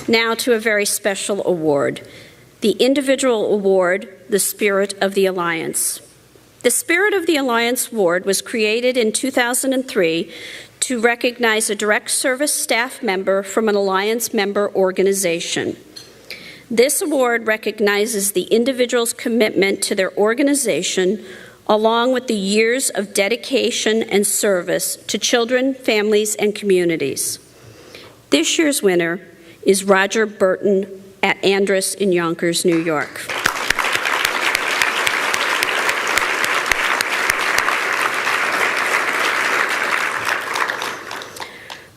Now to a very special award, the individual award, the Spirit of the Alliance. The Spirit of the Alliance Award was created in 2003 to recognize a direct service staff member from an Alliance member organization. This award recognizes the individual's commitment to their organization along with the years of dedication and service to children, families, and communities. This year's winner is Roger Burton at Andrus in Yonkers, New York.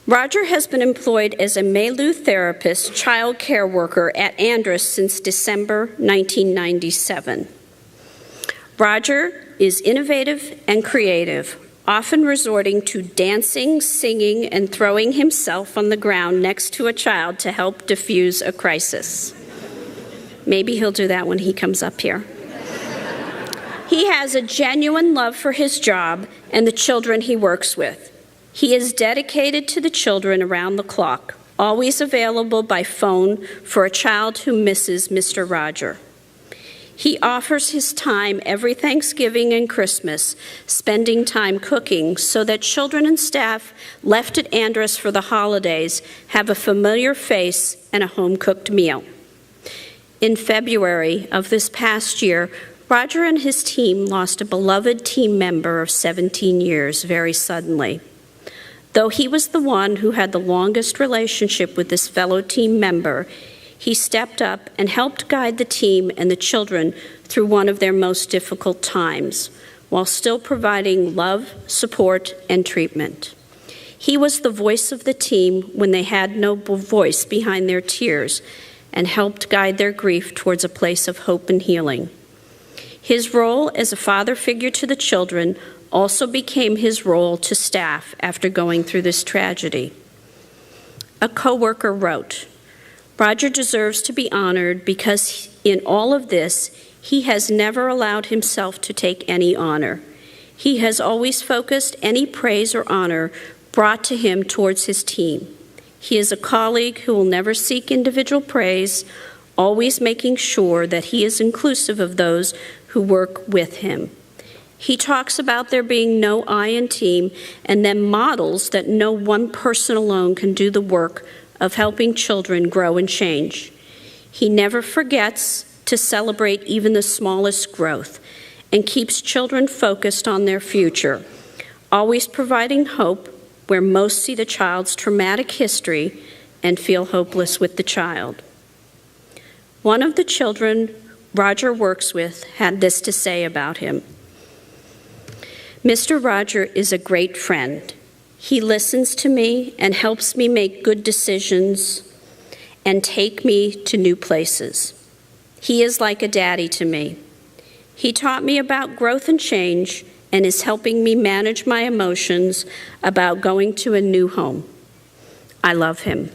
Roger has been employed as a Melu therapist, child care worker at Andrus since December 1997. Roger is innovative and creative, often resorting to dancing, singing, and throwing himself on the ground next to a child to help diffuse a crisis. Maybe he'll do that when he comes up here. He has a genuine love for his job and the children he works with. He is dedicated to the children around the clock, always available by phone for a child who misses Mr. Roger. He offers his time every Thanksgiving and Christmas, spending time cooking so that children and staff left at Andrus for the holidays have a familiar face and a home-cooked meal. In February of this past year, Roger and his team lost a beloved team member of 17 years very suddenly. Though he was the one who had the longest relationship with this fellow team member, he stepped up and helped guide the team and the children through one of their most difficult times, while still providing love, support, and treatment. He was the voice of the team when they had no voice behind their tears and helped guide their grief towards a place of hope and healing. His role as a father figure to the children also became his role to staff after going through this tragedy. A coworker wrote, "Roger deserves to be honored because in all of this, he has never allowed himself to take any honor. He has always focused any praise or honor brought to him towards his team. He is a colleague who will never seek individual praise, always making sure that he is inclusive of those who work with him. He talks about there being no I in team and then models that no one person alone can do the work of helping children grow and change. He never forgets to celebrate even the smallest growth and keeps children focused on their future, always providing hope where most see the child's traumatic history and feel hopeless with the child." One of the children Roger works with had this to say about him. "Mr. Roger is a great friend. He listens to me and helps me make good decisions and take me to new places. He is like a daddy to me. He taught me about growth and change and is helping me manage my emotions about going to a new home. I love him."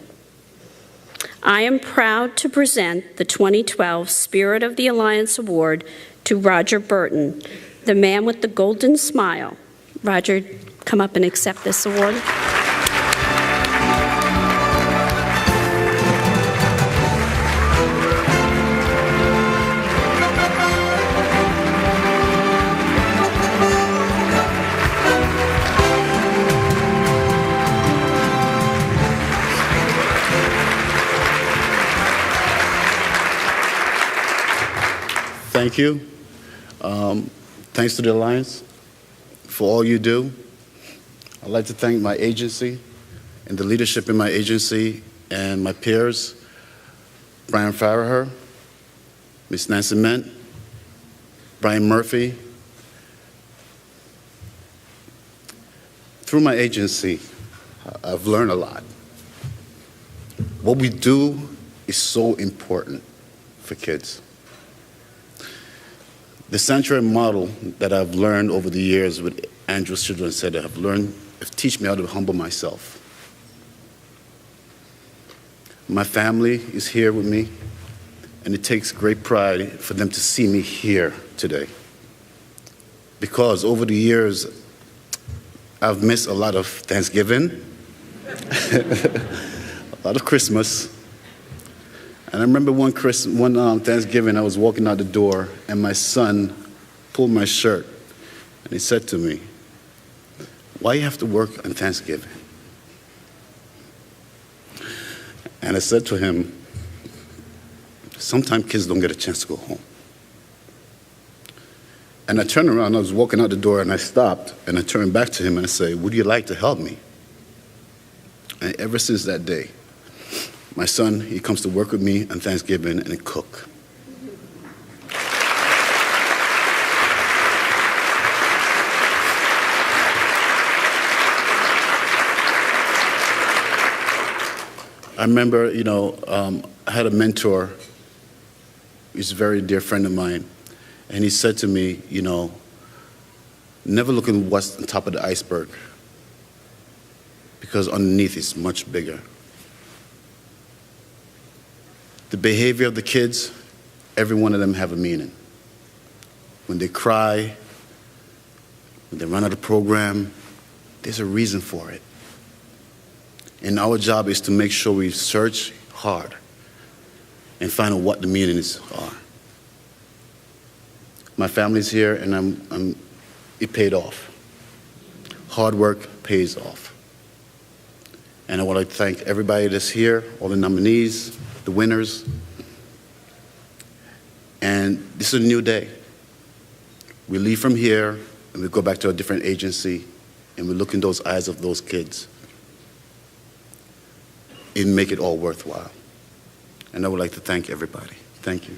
I am proud to present the 2012 Spirit of the Alliance Award to Roger Burton, the man with the golden smile. Roger, come up and accept this award. Thank you. Thanks to the Alliance for all you do. I'd like to thank my agency and the leadership in my agency and my peers, Brian Farraher, Ms. Nancy Ment, Brian Murphy. Through my agency, I've learned a lot. What we do is so important for kids. The sanctuary model that I've learned over the years with Andrew's Children's Center have teach me how to humble myself. My family is here with me, and it takes great pride for them to see me here today. Because over the years, I've missed a lot of Thanksgiving, a lot of Christmas, And I remember one Thanksgiving, I was walking out the door, and my son pulled my shirt, and he said to me, "Why you have to work on Thanksgiving?" And I said to him, "Sometimes kids don't get a chance to go home." And I turned around, I was walking out the door, and I stopped, and I turned back to him, and I said, "Would you like to help me?" And ever since that day, my son, he comes to work with me on Thanksgiving and cook. I remember, I had a mentor, he's a very dear friend of mine, and he said to me, never look at what's on top of the iceberg, because underneath is much bigger. The behavior of the kids, every one of them have a meaning. When they cry, when they run out of program, there's a reason for it. And our job is to make sure we search hard and find out what the meanings are. My family's here, and it paid off. Hard work pays off. And I want to thank everybody that's here, all the nominees, the winners. And this is a new day. We leave from here, and we go back to a different agency, and we look in those eyes of those kids and make it all worthwhile. And I would like to thank everybody. Thank you.